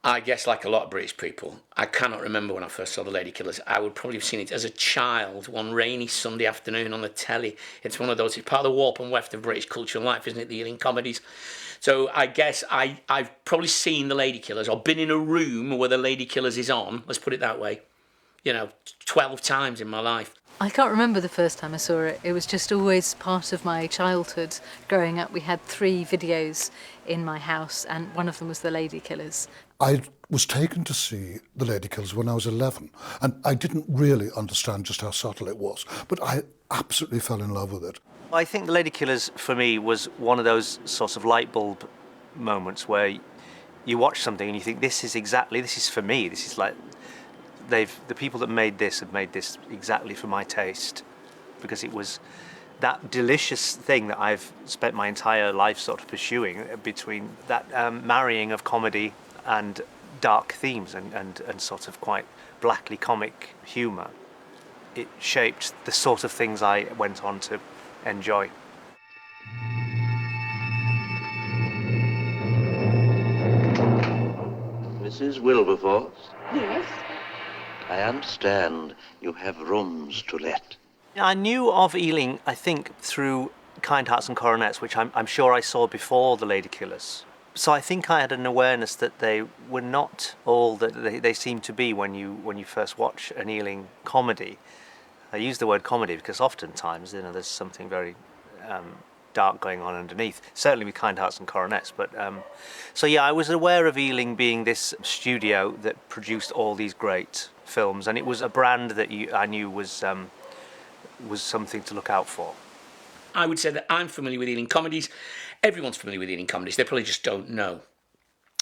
I guess, like a lot of British people, I cannot remember when I first saw the Ladykillers. I would probably have seen it as a child one rainy Sunday afternoon on the telly. It's one of those, it's part of the warp and weft of British culture and life, isn't it? The Ealing comedies. So I guess I've probably seen the Ladykillers or been in a room where the Ladykillers is on, let's put it that way, 12 times in my life. I can't remember the first time I saw it. It was just always part of my childhood. Growing up, we had 3 videos in my house, and one of them was the Ladykillers. I was taken to see the Ladykillers when I was 11, and I didn't really understand just how subtle it was, but I absolutely fell in love with it. I think the Ladykillers, for me, was one of those sorts of light bulb moments where you watch something and you think, this is for me. This is like, the people that made this have made this exactly for my taste, because it was that delicious thing that I've spent my entire life sort of pursuing, between that marrying of comedy and dark themes and sort of quite blackly comic humour. It shaped the sort of things I went on to enjoy. Mrs. Wilberforce? Yes? I understand you have rooms to let. I knew of Ealing, I think, through Kind Hearts and Coronets, which I'm sure I saw before the Ladykillers. So I think I had an awareness that they were not all that they seem to be when you first watch an Ealing comedy. I use the word comedy because oftentimes, there's something very dark going on underneath, certainly with Kind Hearts and Coronets. But so yeah, I was aware of Ealing being this studio that produced all these great films, and it was a brand that I knew was something to look out for. I would say that I'm familiar with Ealing comedies. Everyone's familiar with Ealing comedies. They probably just don't know.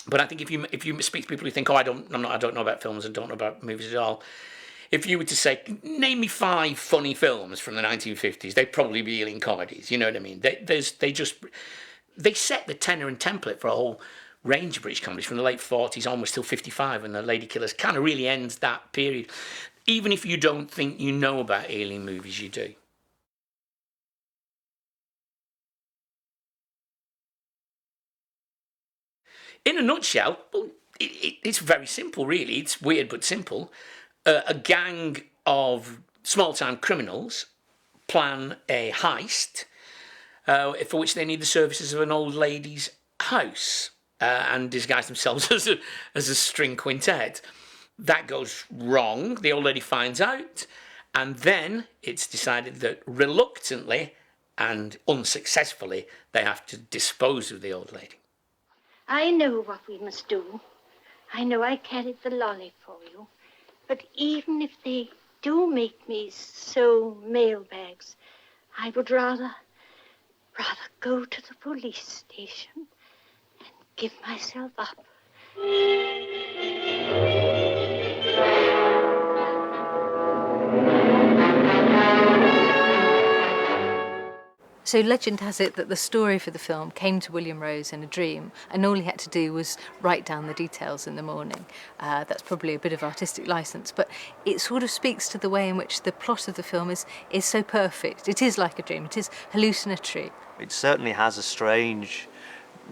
But I think if you speak to people who think, I don't know about films and don't know about movies at all, if you were to say, name me 5 funny films from the 1950s, they'd probably be Ealing comedies. You know what I mean? They set the tenor and template for a whole range of British comedies from the late 40s onwards till 55, and the Ladykillers kind of really ends that period. Even if you don't think you know about Ealing movies, you do. In a nutshell, well, it's very simple, really. It's weird but simple. A gang of small-time criminals plan a heist for which they need the services of an old lady's house and disguise themselves as a string quintet. That goes wrong. The old lady finds out, and then it's decided that reluctantly and unsuccessfully they have to dispose of the old lady. I know what we must do. I know I carried the lolly for you. But even if they do make me sew mailbags, I would rather go to the police station and give myself up. So legend has it that the story for the film came to William Rose in a dream, and all he had to do was write down the details in the morning. That's probably a bit of artistic license, but it sort of speaks to the way in which the plot of the film is so perfect. It is like a dream. It is hallucinatory. It certainly has a strange,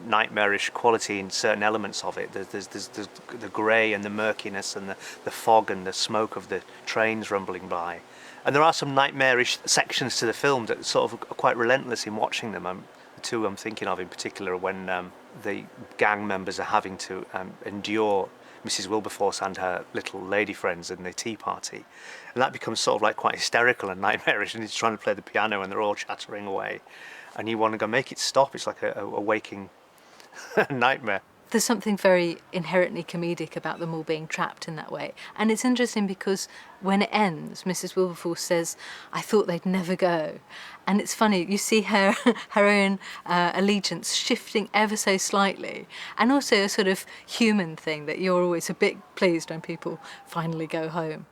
nightmarish quality in certain elements of it. There's the grey and the murkiness and the fog and the smoke of the trains rumbling by. And there are some nightmarish sections to the film that sort of are quite relentless in watching them. The 2 I'm thinking of in particular are when the gang members are having to endure Mrs. Wilberforce and her little lady friends in the tea party. And that becomes sort of like quite hysterical and nightmarish, and he's trying to play the piano and they're all chattering away. And you want to go, make it stop. It's like a waking nightmare. There's something very inherently comedic about them all being trapped in that way. And it's interesting because when it ends, Mrs. Wilberforce says, I thought they'd never go. And it's funny, you see her own allegiance shifting ever so slightly. And also a sort of human thing that you're always a bit pleased when people finally go home.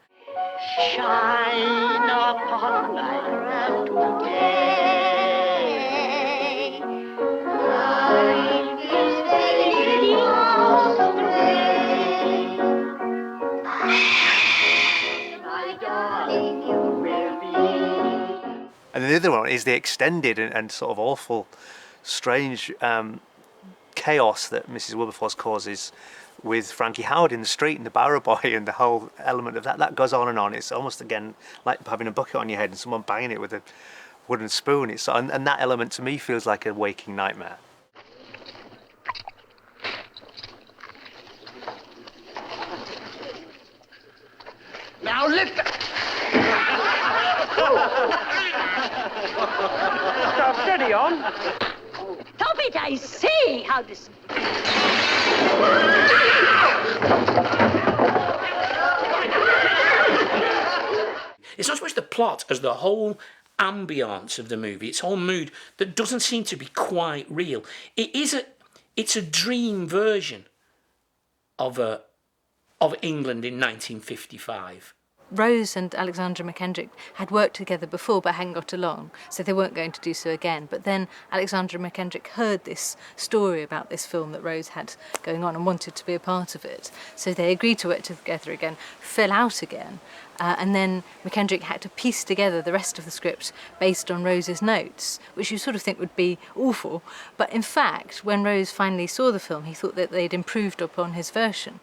Shine upon my wrath today. And the other one is the extended and sort of awful, strange chaos that Mrs. Wilberforce causes with Frankie Howard in the street and the barrow boy and the whole element of that goes on and on. It's almost again like having a bucket on your head and someone banging it with a wooden spoon. And that element to me feels like a waking nightmare. Now lift it! Stop, steady on. Stop it, I say! How this... It's not so much the plot as the whole ambience of the movie, its whole mood that doesn't seem to be quite real. It's a dream version of England in 1955. Rose and Alexandra McKendrick had worked together before but hadn't got along, so they weren't going to do so again. But then Alexandra McKendrick heard this story about this film that Rose had going on and wanted to be a part of it. So they agreed to work together again, fell out again, and then McKendrick had to piece together the rest of the script based on Rose's notes, which you sort of think would be awful. But in fact, when Rose finally saw the film, he thought that they'd improved upon his version.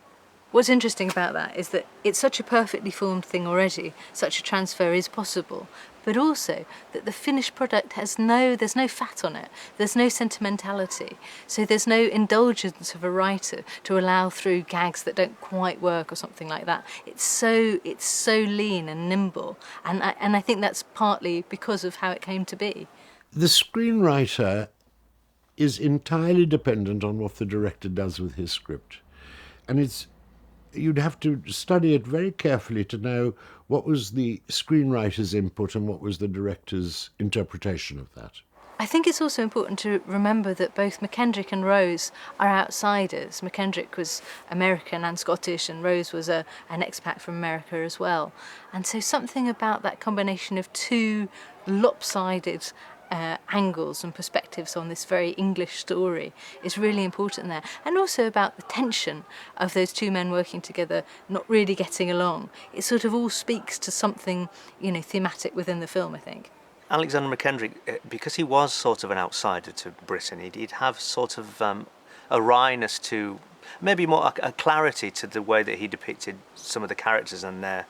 What's interesting about that is that it's such a perfectly formed thing already, such a transfer is possible, but also that the finished product there's no fat on it, there's no sentimentality, so there's no indulgence of a writer to allow through gags that don't quite work or something like that. It's so lean and nimble, and I think that's partly because of how it came to be. The screenwriter is entirely dependent on what the director does with his script, and you'd have to study it very carefully to know what was the screenwriter's input and what was the director's interpretation of that. I think it's also important to remember that both McKendrick and Rose are outsiders. McKendrick was American and Scottish, and Rose was an expat from America as well. And so something about that combination of two lopsided angles and perspectives on this very English story is really important there. And also about the tension of those two men working together, not really getting along. It sort of all speaks to something, thematic within the film, I think. Alexander McKendrick, because he was sort of an outsider to Britain, he'd have sort of a wryness to, maybe more a clarity to the way that he depicted some of the characters and their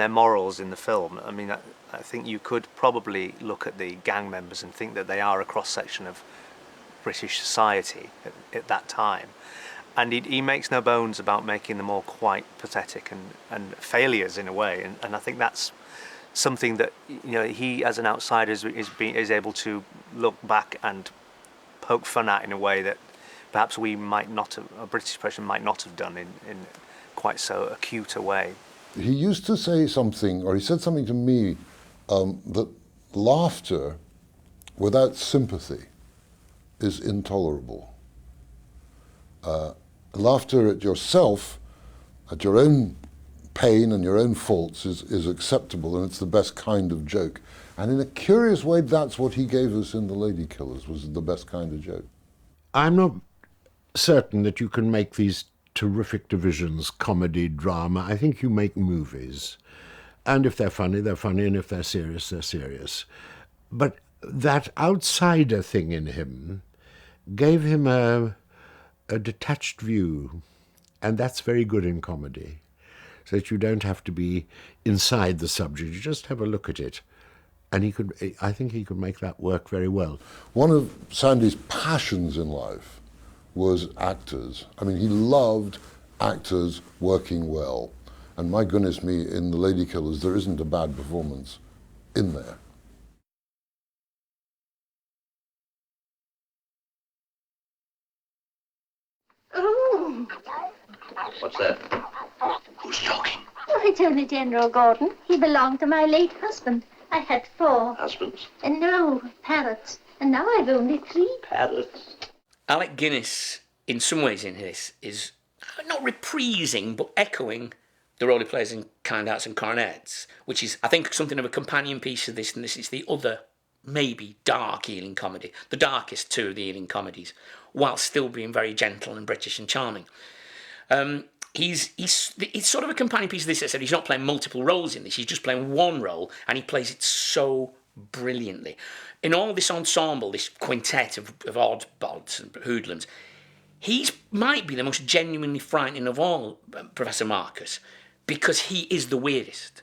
morals in the film. I mean, I think you could probably look at the gang members and think that they are a cross-section of British society at that time. And he makes no bones about making them all quite pathetic and failures in a way. And I think that's something that he, as an outsider, is able to look back and poke fun at in a way that perhaps we might not have, a British person might not have done in quite so acute a way. He used to say something, or he said something to me, that laughter without sympathy is intolerable. Laughter at yourself, at your own pain and your own faults is acceptable, and it's the best kind of joke. And in a curious way, that's what he gave us in The Ladykillers, was the best kind of joke. I'm not certain that you can make these terrific divisions, comedy, drama. I think you make movies. And if they're funny, and if they're serious, they're serious. But that outsider thing in him gave him a detached view, and that's very good in comedy, so that you don't have to be inside the subject, you just have a look at it. And I think he could make that work very well. One of Sandy's passions in life was actors. I mean, he loved actors working well. And my goodness me, in The Ladykillers, there isn't a bad performance in there. Oh, What's that? Who's talking? oh, it's only General Gordon. He belonged to my late husband. I had 4. Husbands? And no, parrots. And now I've only 3. Parrots? Alec Guinness, in some ways in this, is not reprising, but echoing the role he plays in Kind Hearts and Coronets, which is, I think, something of a companion piece of this, and this is the other, maybe, dark Ealing comedy, the darkest two of the Ealing comedies, while still being very gentle and British and charming. It's sort of a companion piece of this, except he's not playing multiple roles in this, he's just playing one role, and he plays it so brilliantly. In all this ensemble, this quintet of oddbods and hoodlums, He might be the most genuinely frightening of all, Professor Marcus, because he is the weirdest.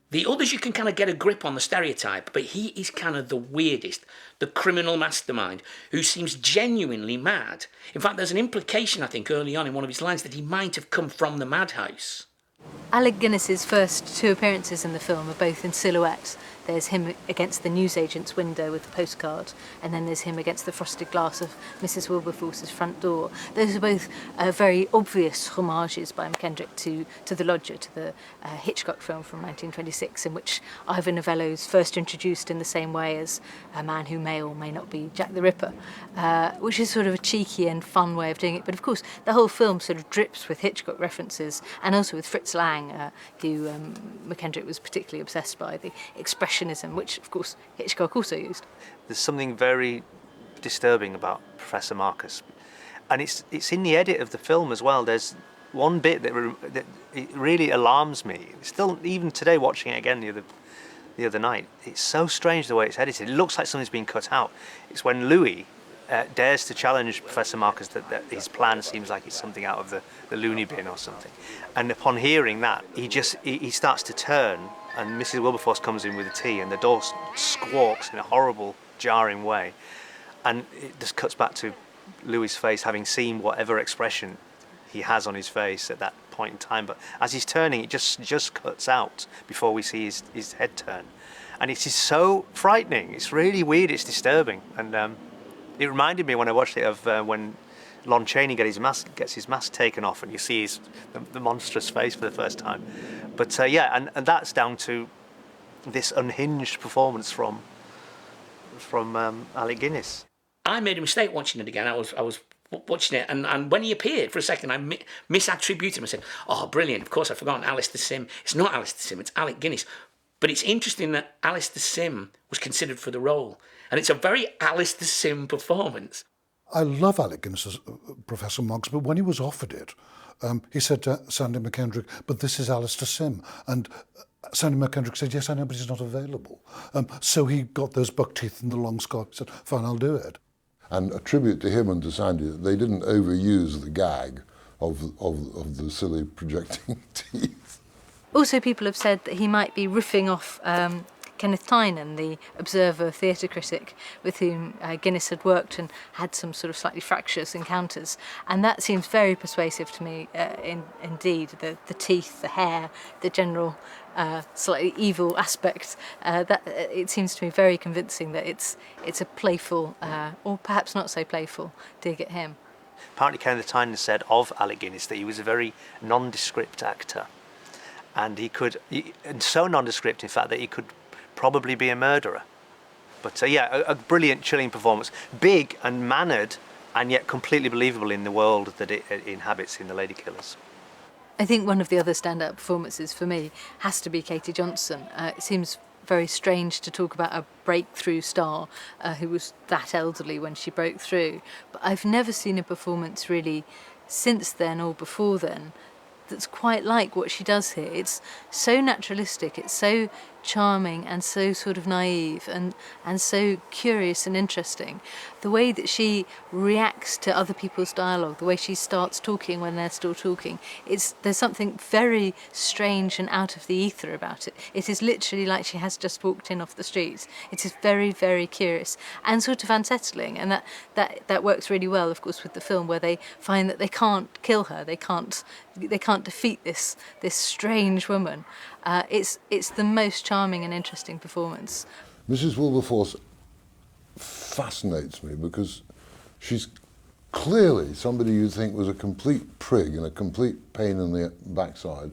The others you can kind of get a grip on the stereotype, but he is kind of the weirdest, the criminal mastermind who seems genuinely mad. In fact, there's an implication, I think, early on in one of his lines that he might have come from the madhouse. Alec Guinness's first 2 appearances in the film are both in silhouette. There's him against the newsagent's window with the postcard, and then there's him against the frosted glass of Mrs. Wilberforce's front door. Those are both very obvious homages by McKendrick to The Lodger, to the Hitchcock film from 1926, in which Ivor Novello is first introduced in the same way as a man who may or may not be Jack the Ripper, which is sort of a cheeky and fun way of doing it. But of course, the whole film sort of drips with Hitchcock references, and also with Fritz Lang, who McKendrick was particularly obsessed by, the expressionism, which of course Hitchcock also used. There's something very disturbing about Professor Marcus, and it's in the edit of the film as well. There's one bit that it really alarms me. Still, even today, watching it again the other night, it's so strange the way it's edited. It looks like something's been cut out. It's when Louis dares to challenge Professor Marcus that his plan seems like it's something out of the loony bin or something. And upon hearing that, he starts to turn, and Mrs. Wilberforce comes in with the tea, and the door squawks in a horrible, jarring way. And it just cuts back to Louis' face, having seen whatever expression he has on his face at that point in time. But as he's turning, it just cuts out before we see his head turn. And it is so frightening. It's really weird. It's disturbing. And it reminded me when I watched it of when Lon Chaney gets his mask taken off, and you see the monstrous face for the first time. But and that's down to this unhinged performance from Alec Guinness. I made a mistake watching it again. I was watching it, and when he appeared for a second, I misattributed him. I said, "Oh, brilliant! Of course, I've forgotten Alistair Sim. It's not Alistair Sim. It's Alec Guinness." But it's interesting that Alistair Sim was considered for the role, and it's a very Alistair Sim performance. I love Alec Guinness as Professor Moggs, but when he was offered it, he said to Sandy McKendrick, "But this is Alistair Sim." And Sandy McKendrick said, "Yes, I know, but he's not available." So he got those buck teeth and the long scarf. He said, "Fine, I'll do it." And a tribute to him and to Sandy that they didn't overuse the gag of the silly projecting teeth. Also, people have said that he might be riffing off Kenneth Tynan, the Observer theatre critic with whom Guinness had worked and had some sort of slightly fractious encounters. And that seems very persuasive to me, indeed. The teeth, the hair, the general slightly evil aspect. That it seems to me very convincing that it's a playful, or perhaps not so playful, dig at him. Apparently Kenneth Tynan said of Alec Guinness that he was a very nondescript actor. And and so nondescript, in fact, that he could probably be a murderer. But a brilliant, chilling performance. Big and mannered, and yet completely believable in the world that it inhabits in the Ladykillers. I think one of the other standout performances for me has to be Katie Johnson. It seems very strange to talk about a breakthrough star who was that elderly when she broke through. But I've never seen a performance really since then or before then that's quite like what she does here. It's so naturalistic, it's so charming and so sort of naive and so curious and interesting. The way that she reacts to other people's dialogue, the way she starts talking when they're still talking, there's something very strange and out of the ether about it. It is literally like she has just walked in off the street. It is very, very curious and sort of unsettling, and that works really well, of course, with the film, where they find that they can't kill her, they can't defeat this strange woman. It's the most charming and interesting performance. Mrs. Wilberforce fascinates me because she's clearly somebody you'd think was a complete prig and a complete pain in the backside,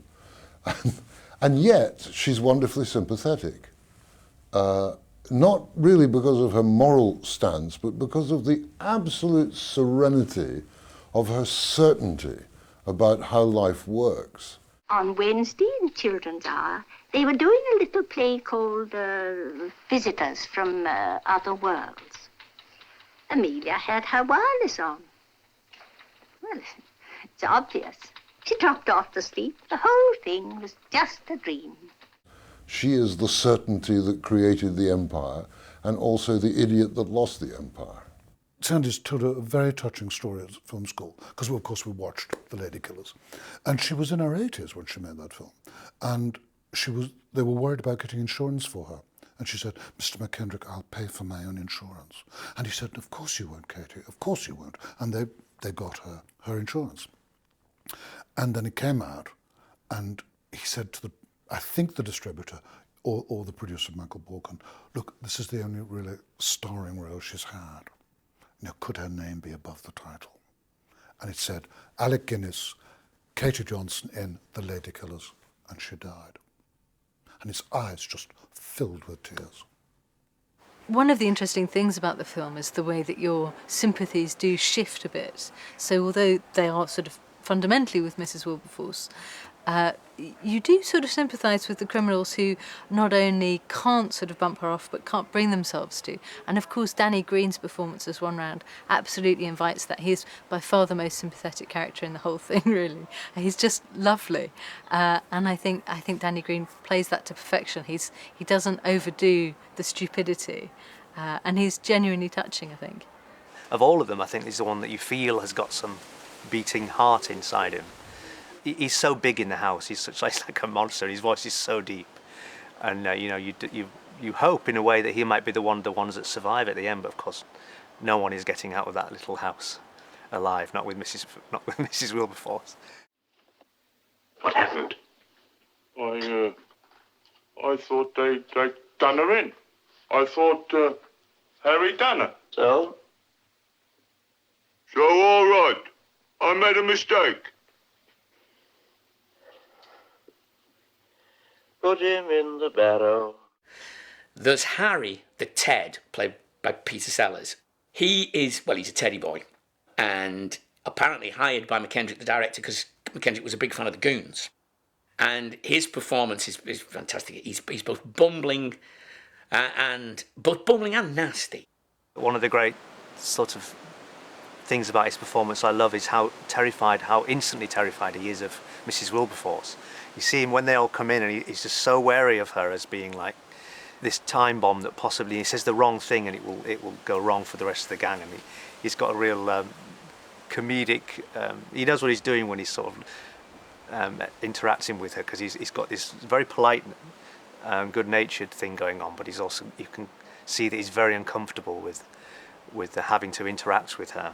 and yet she's wonderfully sympathetic. Not really because of her moral stance, but because of the absolute serenity of her certainty about how life works. On Wednesday in Children's Hour, they were doing a little play called Visitors from Other Worlds. Amelia had her wireless on. Well, it's obvious. She dropped off to sleep. The whole thing was just a dream. She is the certainty that created the empire and also the idiot that lost the empire. Sandy's told a very touching story at film school, because of course we watched The Ladykillers. And she was in her 80s when she made that film. And they were worried about getting insurance for her. And she said, Mr. McKendrick, I'll pay for my own insurance. And he said, of course you won't, Katie, of course you won't. And they got her insurance. And then it came out, and he said to I think the distributor or the producer, Michael Borkin, look, this is the only really starring role she's had. Now, could her name be above the title? And it said, Alec Guinness, Katie Johnson in The Ladykillers, and she died. And his eyes just filled with tears. One of the interesting things about the film is the way that your sympathies do shift a bit. So although they are sort of fundamentally with Mrs. Wilberforce, you do sort of sympathise with the criminals who not only can't sort of bump her off but can't bring themselves to. And of course Danny Green's performance as One Round absolutely invites that. He's by far the most sympathetic character in the whole thing, really. He's just lovely. And I think Danny Green plays that to perfection. He doesn't overdo the stupidity. And he's genuinely touching, I think. Of all of them, I think he's the one that you feel has got some beating heart inside him. He's so big in the house. He's like a monster. His voice is so deep, and you hope in a way that he might be the ones that survive at the end. But of course, no one is getting out of that little house alive. Not with Mrs. Wilberforce. What happened? I thought they'd done her in. I thought Harry done her. So? So all right. I made a mistake. Put him in the barrow. There's Harry, the Ted, played by Peter Sellers. He's a teddy boy, and apparently hired by McKendrick, the director, because McKendrick was a big fan of the Goons. And his performance is fantastic. He's both bumbling and nasty. One of the great sort of things about his performance I love is how instantly terrified he is of Mrs. Wilberforce. You see him when they all come in, and he's just so wary of her as being like this time bomb that possibly he says the wrong thing and it will go wrong for the rest of the gang. And he's got a real comedic. He knows what he's doing when he's sort of interacting with her, because he's got this very polite, good-natured thing going on, but you can see that he's very uncomfortable with having to interact with her.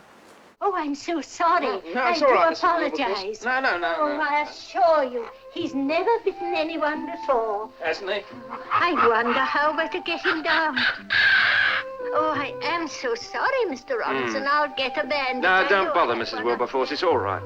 Oh, I'm so sorry. No, I it's do all right, Mrs. apologise. No. Oh, I assure you, he's never bitten anyone before. Hasn't he? I wonder how we're to get him down. Oh, I am so sorry, Mr. Robinson. I'll get a bandage. No, don't bother, Mrs. Wilberforce. It's all right.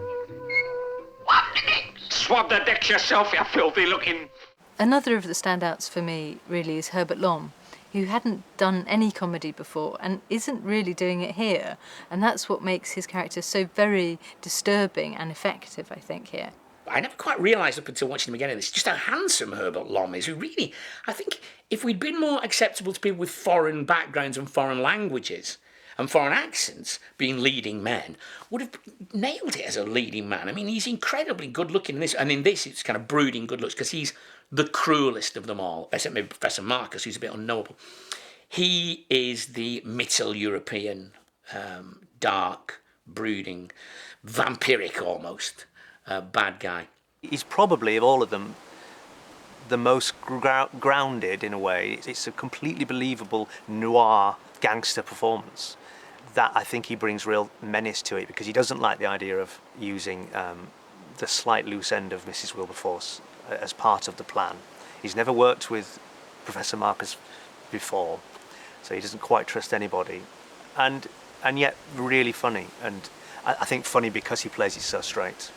Swab the decks yourself, you filthy looking... Another of the standouts for me, really, is Herbert Lom, who hadn't done any comedy before and isn't really doing it here. And that's what makes his character so very disturbing and effective, I think, here. I never quite realised up until watching him again this just how handsome Herbert Lom is, who really, I think, if we'd been more acceptable to people with foreign backgrounds and foreign languages and foreign accents being leading men, would have nailed it as a leading man. I mean, he's incredibly good-looking in this, and in this it's kind of brooding good looks, because he's the cruelest of them all, except maybe Professor Marcus, who's a bit unknowable. He is the Mittel European, dark, brooding, vampiric almost, bad guy. He's probably, of all of them, the most grounded in a way. It's a completely believable noir gangster performance that I think he brings real menace to it, because he doesn't like the idea of using the slight loose end of Mrs. Wilberforce as part of the plan. He's never worked with Professor Marcus before, so he doesn't quite trust anybody, and yet really funny, and I think funny because he plays it so straight.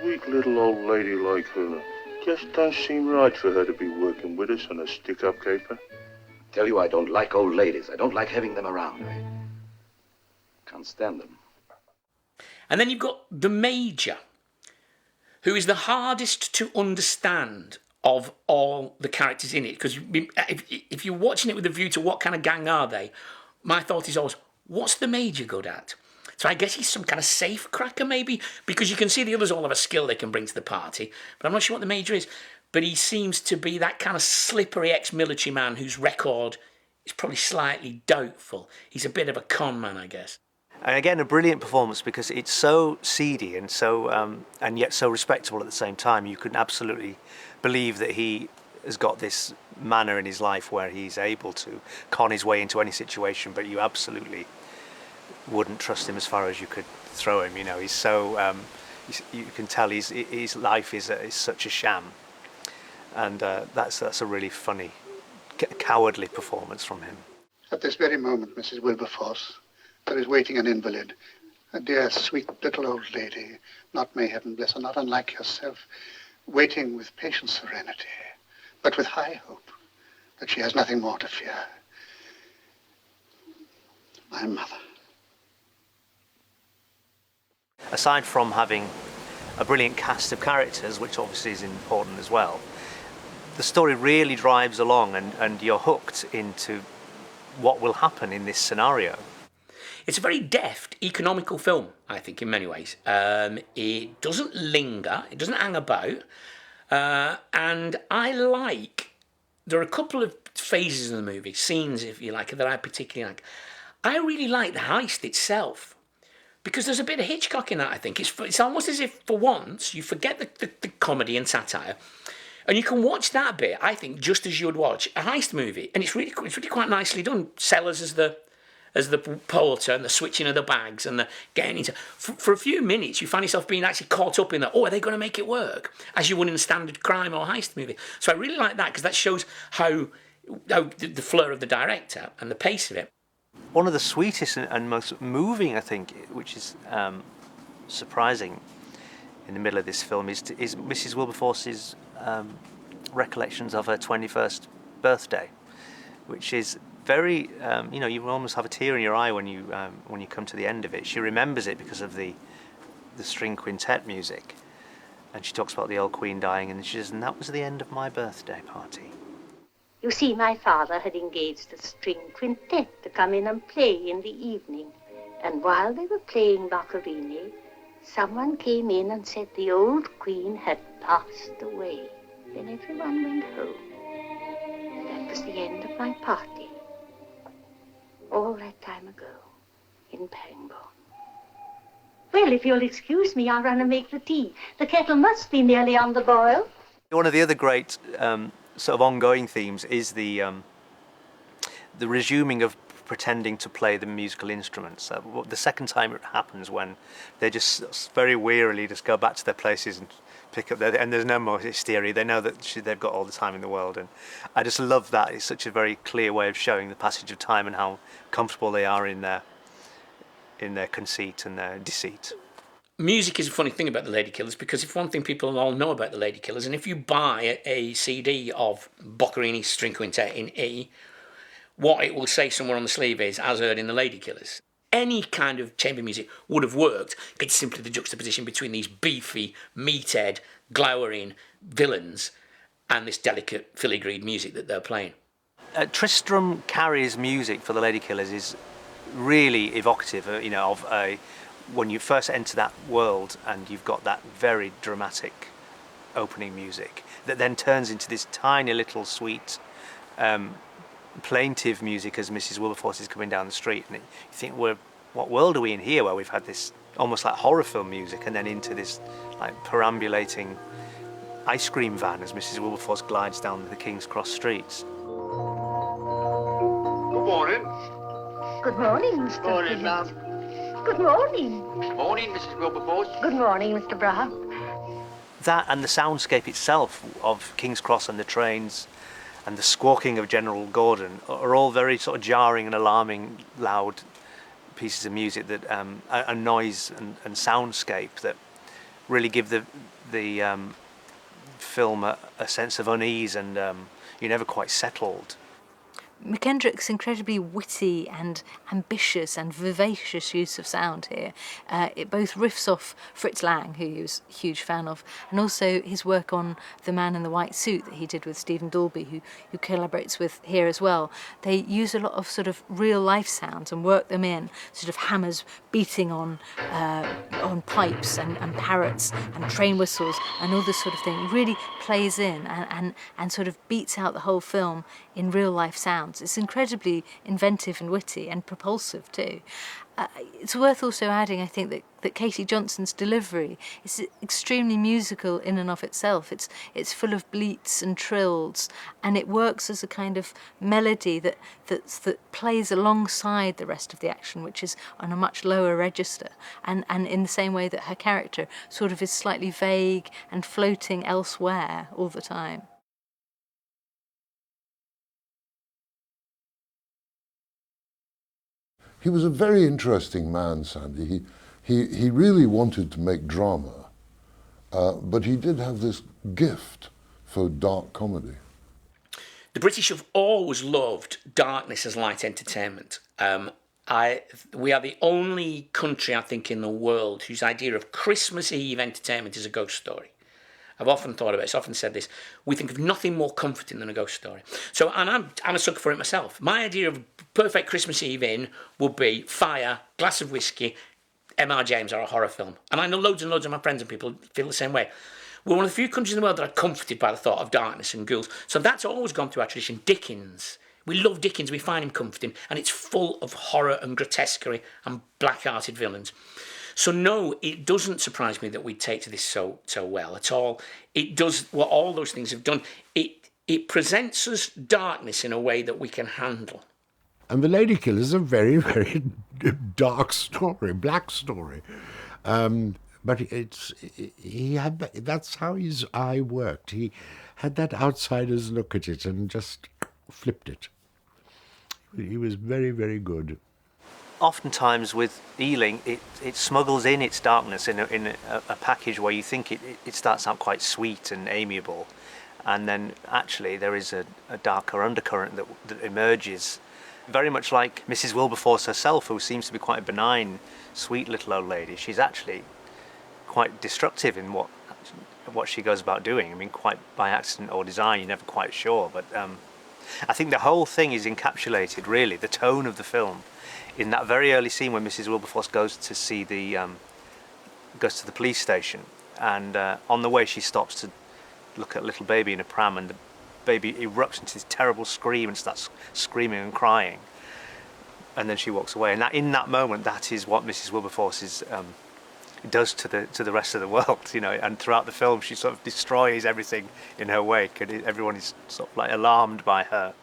Sweet little old lady like her. Just don't seem right for her to be working with us on a stick-up caper. Tell you I don't like old ladies. I don't like having them around. I can't stand them. And then you've got the Major, who is the hardest to understand of all the characters in it. Because if you're watching it with a view to what kind of gang are they, my thought is always, what's the Major good at? So I guess he's some kind of safe cracker, maybe, because you can see the others all have a skill they can bring to the party, but I'm not sure what the Major is. But he seems to be that kind of slippery ex-military man whose record is probably slightly doubtful. He's a bit of a con man, I guess. And again, a brilliant performance because it's so seedy and so and yet so respectable at the same time. You can absolutely believe that he has got this manner in his life where he's able to con his way into any situation, but you absolutely wouldn't trust him as far as you could throw him. You know, he's so you can tell his life is such a sham, and that's a really funny, cowardly performance from him. At this very moment, Mrs. Wilberforce, there is waiting an invalid, a dear, sweet little old lady, not, may heaven bless her, not unlike yourself, waiting with patient serenity, but with high hope that she has nothing more to fear. My mother. Aside from having a brilliant cast of characters, which obviously is important as well, the story really drives along and you're hooked into what will happen in this scenario. It's a very deft, economical film, I think, in many ways. It doesn't linger, it doesn't hang about, and I like, there are a couple of phases in the movie, scenes, if you like, that I particularly like. I really like the heist itself, because there's a bit of Hitchcock in that, I think. It's almost as if, for once, you forget the comedy and satire, and you can watch that bit, I think, just as you would watch a heist movie, and it's really quite nicely done. Sellers as the porter and the switching of the bags and the getting into... For a few minutes, you find yourself being actually caught up in that, are they going to make it work? As you would in a standard crime or heist movie. So I really like that, because that shows how the flair of the director and the pace of it. One of the sweetest and most moving, I think, which is surprising in the middle of this film, is Mrs. Wilberforce's recollections of her 21st birthday, which is very, you almost have a tear in your eye when you come to the end of it. She remembers it because of the string quintet music, and she talks about the old Queen dying, and she says, and that was the end of my birthday party. You see, my father had engaged a string quintet to come in and play in the evening. And while they were playing Boccherini, someone came in and said the old Queen had passed away. Then everyone went home. That was the end of my party. All that time ago, in Pangbourne. Well, if you'll excuse me, I'll run and make the tea. The kettle must be nearly on the boil. One of the other great sort of ongoing themes is the resuming of pretending to play the musical instruments. The second time it happens, when they just very wearily just go back to their places and pick up and there's no more hysteria. They know that they've got all the time in the world, and I just love that. It's such a very clear way of showing the passage of time and how comfortable they are in their conceit and their deceit. Music is a funny thing about the Ladykillers, because if one thing people all know about the Ladykillers, and if you buy a CD of Boccherini's String Quintet in E, what it will say somewhere on the sleeve is, as heard in the Ladykillers. Any kind of chamber music would have worked. It's simply the juxtaposition between these beefy, meathead, glowering villains and this delicate filigreed music that they're playing. Tristram Carey's music for the Ladykillers is really evocative, of when you first enter that world and you've got that very dramatic opening music that then turns into this tiny little sweet plaintive music as Mrs. Wilberforce is coming down the street, and you think, what world are we in here, where we've had this almost like horror film music and then into this like perambulating ice cream van as Mrs. Wilberforce glides down the King's Cross streets. Good morning. Good morning, Mr. Morning, love. Good morning. Morning, Mrs. Wilberforce. Good morning, Mr. Brown. That and the soundscape itself of King's Cross and the trains and the squawking of General Gordon are all very sort of jarring and alarming, loud pieces of music that a noise and soundscape that really give the film a sense of unease, and you're never quite settled. McKendrick's incredibly witty and ambitious and vivacious use of sound here. It both riffs off Fritz Lang, who he was a huge fan of, and also his work on The Man in the White Suit that he did with Stephen Dalby, who collaborates with here as well. They use a lot of sort of real life sounds and work them in, sort of hammers beating on pipes and parrots and train whistles and all this sort of thing. It really plays in and sort of beats out the whole film in real life sounds. It's incredibly inventive and witty and propulsive too. It's worth also adding, I think, that Katie Johnson's delivery is extremely musical in and of itself. It's full of bleats and trills, and it works as a kind of melody that plays alongside the rest of the action, which is on a much lower register, and in the same way that her character sort of is slightly vague and floating elsewhere all the time. He was a very interesting man, Sandy. He really wanted to make drama, but he did have this gift for dark comedy. The British have always loved darkness as light entertainment. We are the only country, I think, in the world whose idea of Christmas Eve entertainment is a ghost story. I've often thought about it. It's often said this. We think of nothing more comforting than a ghost story. So, and I'm a sucker for it myself. My idea of perfect Christmas Eve in would be fire, glass of whiskey, M.R. James, or a horror film. And I know loads and loads of my friends and people feel the same way. We're one of the few countries in the world that are comforted by the thought of darkness and ghouls. So that's always gone through our tradition. Dickens. We love Dickens. We find him comforting. And it's full of horror and grotesquery and black-hearted villains. So no, it doesn't surprise me that we take to this so well at all. It does what all those things have done. It presents us darkness in a way that we can handle. And The Ladykillers is a very, very dark story, black story. But that's how his eye worked. He had that outsider's look at it and just flipped it. He was very, very good. Oftentimes with Ealing, it smuggles in its darkness in a package where you think it starts out quite sweet and amiable, and then actually there is a darker undercurrent that emerges, very much like Mrs. Wilberforce herself, who seems to be quite a benign, sweet little old lady. She's actually quite destructive in what she goes about doing. I mean, quite by accident or design, you're never quite sure, but I think the whole thing is encapsulated, really, the tone of the film, in that very early scene when Mrs. Wilberforce goes to the police station, and on the way she stops to look at a little baby in a pram, and the baby erupts into this terrible scream and starts screaming and crying, and then she walks away. And in that moment, that is what Mrs. Wilberforce does to the rest of the world, you know. And throughout the film, she sort of destroys everything in her wake, and everyone is sort of like alarmed by her.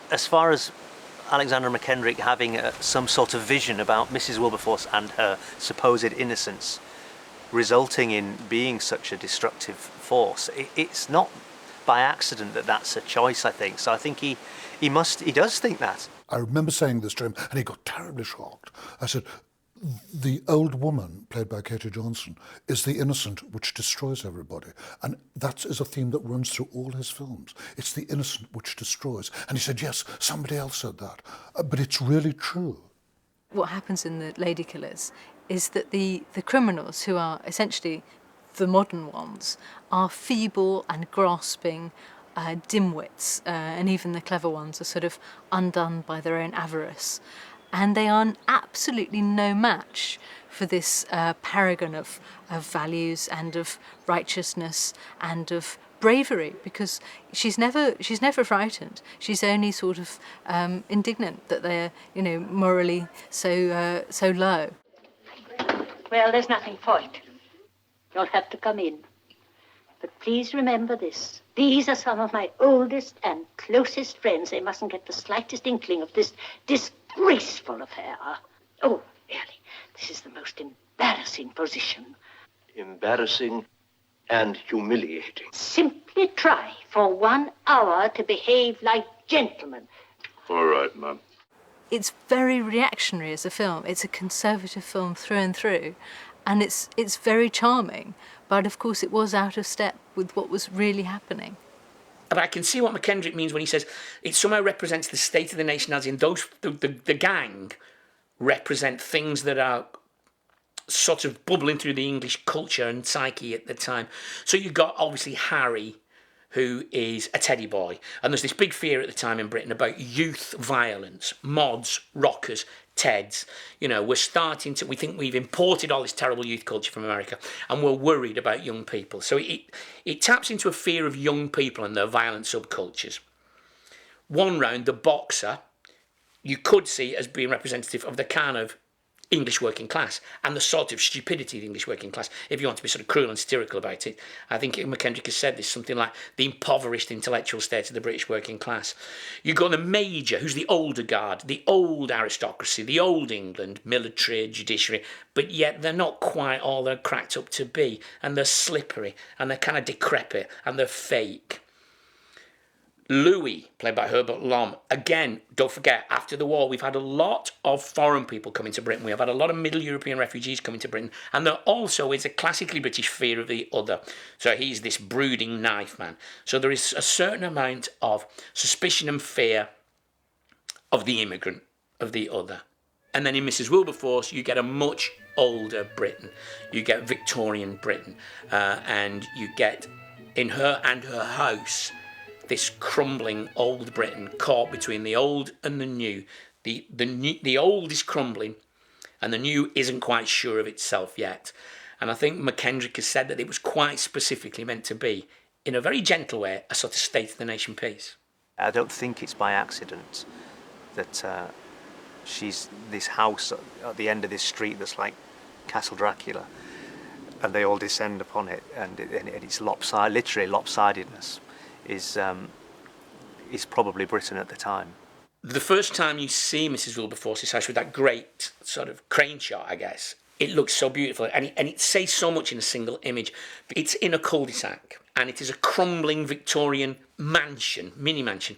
As far as Alexander McKendrick having some sort of vision about Mrs. Wilberforce and her supposed innocence resulting in being such a destructive force, it's not by accident that that's a choice, I think. So I think he does think that. I remember saying this to him, and he got terribly shocked. I said, the old woman, played by Katie Johnson, is the innocent which destroys everybody. And that is a theme that runs through all his films. It's the innocent which destroys. And he said, yes, somebody else said that. But it's really true. What happens in the Ladykillers is that the criminals, who are essentially the modern ones, are feeble and grasping dimwits, and even the clever ones are sort of undone by their own avarice. And they are absolutely no match for this paragon of values and of righteousness and of bravery, because she's never frightened. She's only sort of indignant that they're, morally so low. Well, there's nothing for it. You'll have to come in. But please remember this. These are some of my oldest and closest friends. They mustn't get the slightest inkling of this disgraceful affair. Oh, really, this is the most embarrassing position. Embarrassing and humiliating. Simply try for 1 hour to behave like gentlemen. All right, Mum. It's very reactionary as a film. It's a conservative film through and through, and it's very charming. But of course, it was out of step with what was really happening. But I can see what McKendrick means when he says it somehow represents the state of the nation, as in the gang represent things that are sort of bubbling through the English culture and psyche at the time. So you've got, obviously, Harry, who is a teddy boy. And there's this big fear at the time in Britain about youth violence, mods, rockers, Teds. You know, we think we've imported all this terrible youth culture from America, and we're worried about young people. So it taps into a fear of young people and their violent subcultures. One round, the boxer, you could see as being representative of the kind of English working class and the sort of stupidity of the English working class, if you want to be sort of cruel and satirical about it. I think McKendrick has said this, something like the impoverished intellectual state of the British working class. You got the major, who's the older guard, the old aristocracy, the old England, military, judiciary, but yet they're not quite all they're cracked up to be, and they're slippery, and they're kind of decrepit, and they're fake. Louis, played by Herbert Lom, again, don't forget, after the war, we've had a lot of foreign people coming to Britain. We've had a lot of Middle European refugees coming to Britain, and there also is a classically British fear of the other. So he's this brooding knife man. So there is a certain amount of suspicion and fear of the immigrant, of the other. And then in Mrs. Wilberforce, you get a much older Britain. You get Victorian Britain, and you get, in her and her house, this crumbling old Britain caught between the old and the new. The old is crumbling and the new isn't quite sure of itself yet. And I think McKendrick has said that it was quite specifically meant to be, in a very gentle way, a sort of state of the nation piece. I don't think it's by accident that she's this house at the end of this street that's like Castle Dracula, and they all descend upon it, and it's lopsided, literally lopsidedness. Is probably Britain at the time. The first time you see Mrs. Wilberforce's house with that great sort of crane shot, I guess, it looks so beautiful, and it says so much in a single image. It's in a cul-de-sac, and it is a crumbling Victorian mansion, mini mansion,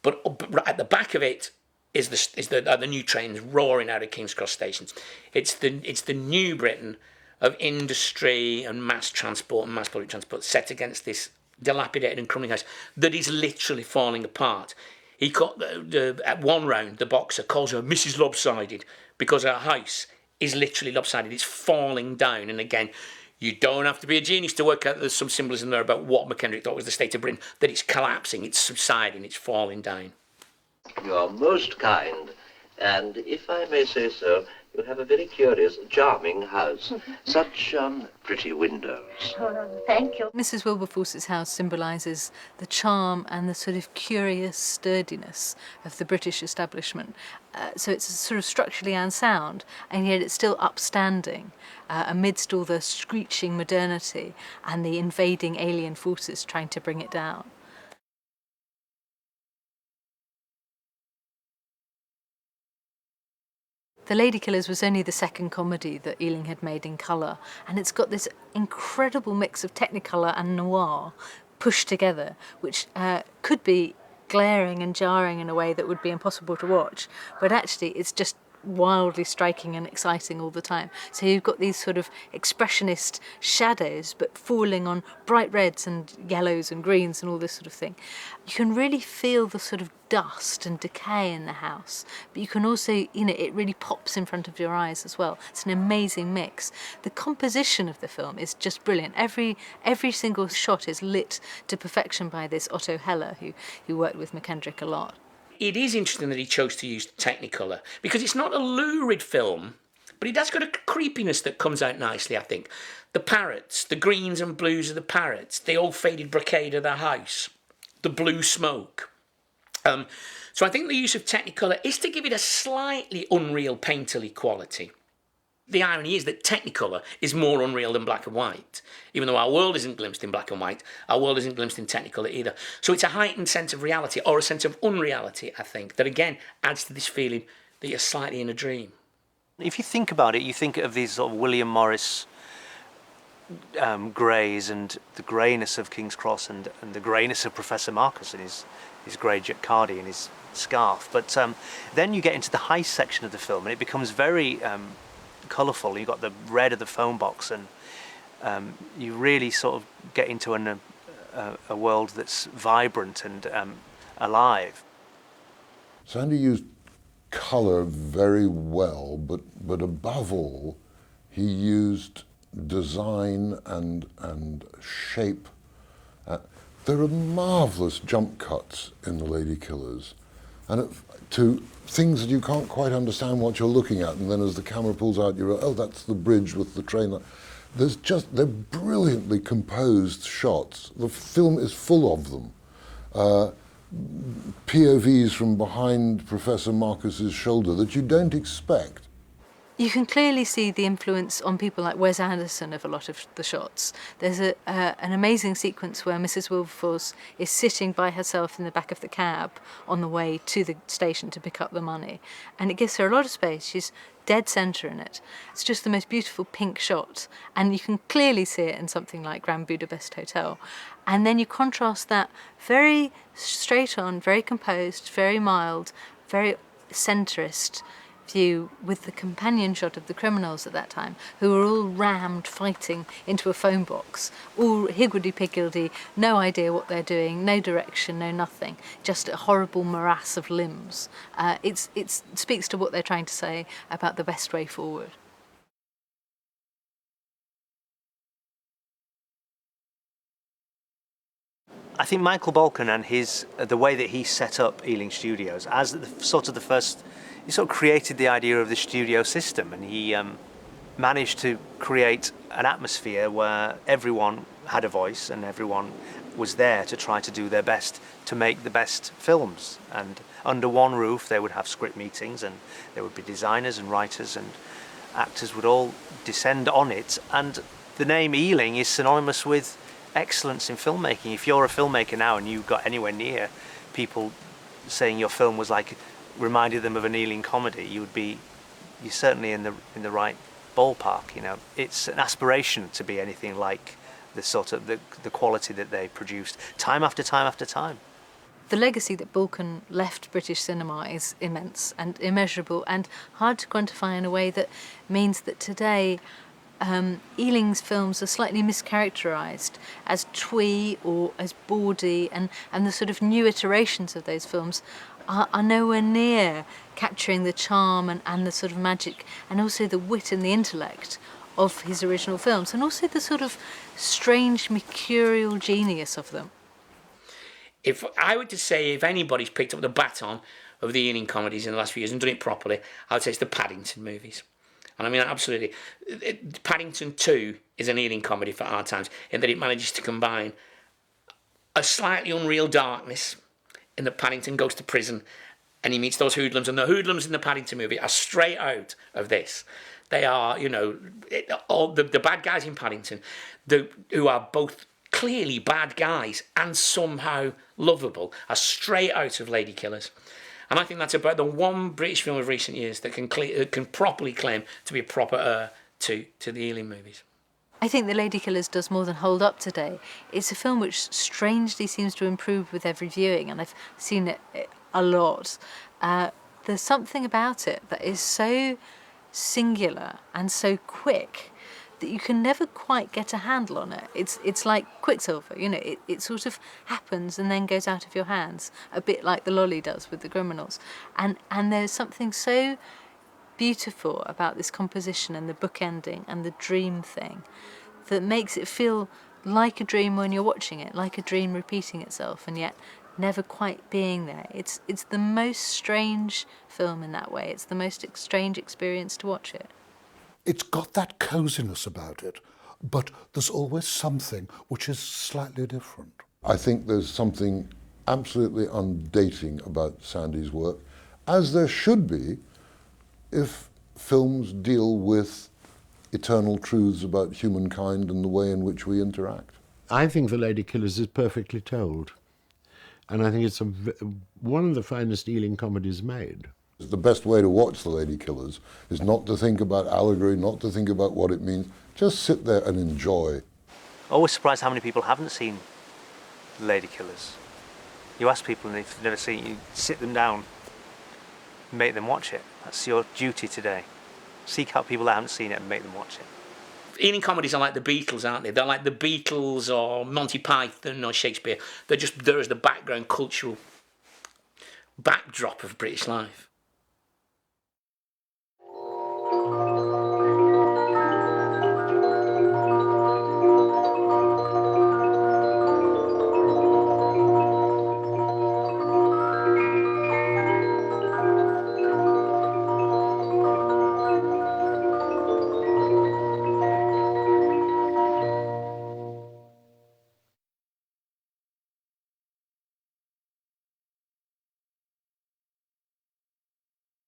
but at the back of it is the new trains roaring out of King's Cross stations. It's the new Britain of industry and mass transport and mass public transport set against this dilapidated and crumbling house that is literally falling apart. He got at one round, the boxer calls her Mrs. Lopsided because her house is literally lopsided. It's falling down. And again, you don't have to be a genius to work out there's some symbolism there about what McKendrick thought was the state of Britain, that it's collapsing, it's subsiding, it's falling down. You're most kind, and if I may say so, you have a very curious, charming house. Such pretty windows. Oh, thank you. Mrs. Wilberforce's house symbolises the charm and the sort of curious sturdiness of the British establishment. So it's sort of structurally unsound, and yet it's still upstanding amidst all the screeching modernity and the invading alien forces trying to bring it down. The Ladykillers was only the second comedy that Ealing had made in colour, and it's got this incredible mix of Technicolor and noir pushed together, which could be glaring and jarring in a way that would be impossible to watch, but actually it's just wildly striking and exciting all the time. So you've got these sort of expressionist shadows but falling on bright reds and yellows and greens and all this sort of thing. You can really feel the sort of dust and decay in the house, but you can also, it really pops in front of your eyes as well. It's an amazing mix. The composition of the film is just brilliant. Every single shot is lit to perfection by this Otto Heller, who worked with McKendrick a lot. It is interesting that he chose to use Technicolor, because it's not a lurid film, but it has got a creepiness that comes out nicely, I think. The parrots, the greens and blues of the parrots, the old faded brocade of the house, the blue smoke. So I think the use of Technicolor is to give it a slightly unreal, painterly quality. The irony is that Technicolor is more unreal than black and white. Even though our world isn't glimpsed in black and white, our world isn't glimpsed in Technicolor either. So it's a heightened sense of reality, or a sense of unreality, I think, that again adds to this feeling that you're slightly in a dream. If you think about it, you think of these sort of William Morris greys, and the greyness of King's Cross, and the greyness of Professor Marcus and his grey jacquardi and his scarf. But then you get into the heist section of the film, and it becomes very colourful. You've got the red of the phone box, and you really sort of get into a world that's vibrant and alive. Sandy used colour very well, but above all, he used design and shape. There are marvellous jump cuts in The Ladykillers, and to things that you can't quite understand what you're looking at, and then as the camera pulls out, you're, oh, that's the bridge with the train. They're brilliantly composed shots. The film is full of them. POVs from behind Professor Marcus's shoulder that you don't expect. You can clearly see the influence on people like Wes Anderson of a lot of the shots. There's an amazing sequence where Mrs. Wilberforce is sitting by herself in the back of the cab on the way to the station to pick up the money. And it gives her a lot of space. She's dead centre in it. It's just the most beautiful pink shot. And you can clearly see it in something like Grand Budapest Hotel. And then you contrast that very straight on, very composed, very mild, very centrist view with the companion shot of the criminals at that time, who were all rammed fighting into a phone box, all higgledy-piggledy, no idea what they're doing, no direction, no nothing, just a horrible morass of limbs. It speaks to what they're trying to say about the best way forward. I think Michael Balkan and the way that he set up Ealing Studios as the first, he sort of created the idea of the studio system, and he managed to create an atmosphere where everyone had a voice and everyone was there to try to do their best to make the best films. And under one roof they would have script meetings, and there would be designers and writers and actors would all descend on it. And the name Ealing is synonymous with excellence in filmmaking. If you're a filmmaker now and you got anywhere near people saying your film was like reminded them of an Ealing comedy, you're certainly in the right ballpark. You know, it's an aspiration to be anything like the sort of the quality that they produced time after time after time. The legacy that Balkan left British cinema is immense and immeasurable and hard to quantify in a way that means that today Ealing's films are slightly mischaracterised as twee or as bawdy, and the sort of new iterations of those films are nowhere near capturing the charm and the sort of magic and also the wit and the intellect of his original films, and also the sort of strange mercurial genius of them. If I were to say if anybody's picked up the baton of the Ealing comedies in the last few years and done it properly, I would say it's the Paddington movies. And I mean, absolutely. Paddington 2 is an Ealing comedy for our times in that it manages to combine a slightly unreal darkness in that Paddington goes to prison and he meets those hoodlums, and the hoodlums in the Paddington movie are straight out of this. They are, you know, all the bad guys in Paddington, who are both clearly bad guys and somehow lovable, are straight out of Ladykillers. And I think that's about the one British film of recent years that can properly claim to be a proper heir to the Ealing movies. I think The Ladykillers does more than hold up today. It's a film which strangely seems to improve with every viewing, and I've seen it a lot. There's something about it that is so singular and so quick that you can never quite get a handle on it. It's like Quicksilver, you know, it sort of happens and then goes out of your hands, a bit like the lolly does with the criminals. And there's something so beautiful about this composition and the bookending and the dream thing that makes it feel like a dream when you're watching it, like a dream repeating itself and yet never quite being there. It's the most strange film in that way. It's the most strange experience to watch it. It's got that coziness about it, but there's always something which is slightly different. I think there's something absolutely undating about Sandy's work, as there should be if films deal with eternal truths about humankind and the way in which we interact. I think The Ladykillers is perfectly told, and I think it's one of the finest Ealing comedies made. The best way to watch The Ladykillers is not to think about allegory, not to think about what it means. Just sit there and enjoy. Always surprised how many people haven't seen The Ladykillers. You ask people and they've never seen it, you sit them down, make them watch it. That's your duty today. Seek out people that haven't seen it and make them watch it. Ealing comedies are like the Beatles, aren't they? They're like the Beatles or Monty Python or Shakespeare. They're just there as the background cultural backdrop of British life.